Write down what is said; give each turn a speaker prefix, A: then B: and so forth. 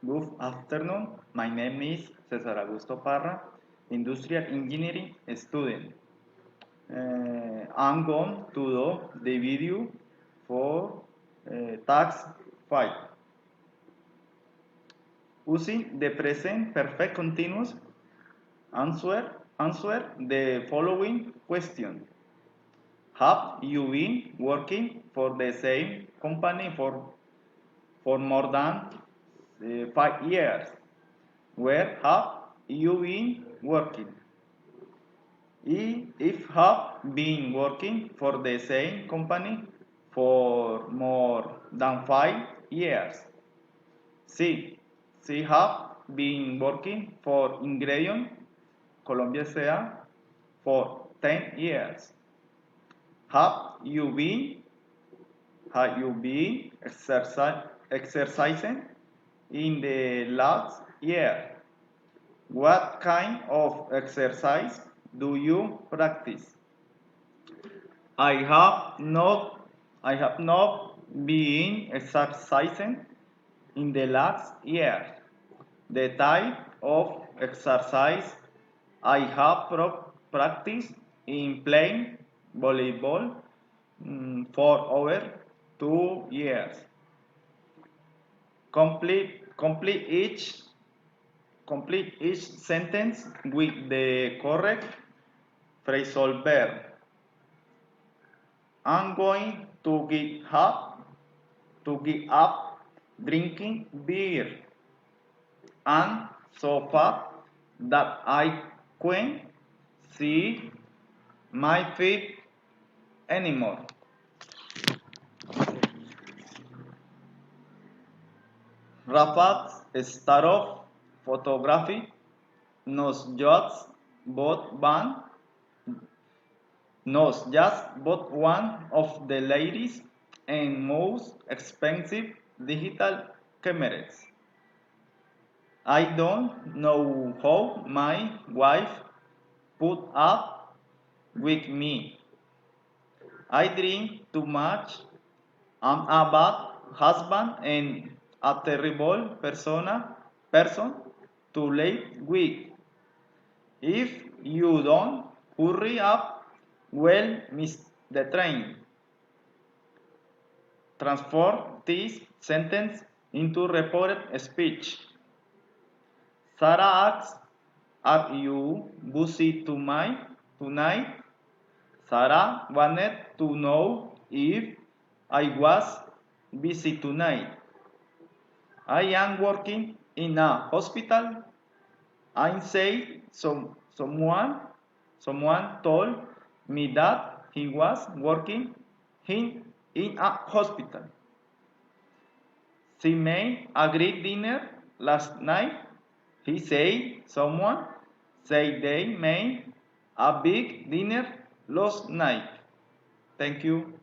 A: Good afternoon. My name is Cesar Augusto Parra, industrial engineering student. I'm going to do the video for task 5. Using the present perfect continuous, answer the following question. Have you been working for the same company for more than 5 years? Where have you been working? If have been working for the same company for more than 5 years. C. She have been working for Ingredion Colombia S.A. for 10 years. Have you been exercising in the last year? What kind of exercise do you practice? I have not been exercising in the last year. The type of exercise I have practiced in playing volleyball for over 2 years. Complete each sentence with the correct phrasal verb. I'm going to give up drinking beer. I'm so fat that I can't see my feet anymore. Rafat's start of photography knows just one of the latest and most expensive digital cameras. I don't know how my wife put up with me. I drink too much. I'm a bad husband and a terrible person to live with. If you don't hurry up, we'll miss the train. Transform this sentence into reported speech. Sarah asks, "Are you busy tonight?" Sarah wanted to know if I was busy tonight. I am working in a hospital. I say someone told me that he was working in a hospital. She made a great dinner last night. He said someone said they made a big dinner last night. Thank you.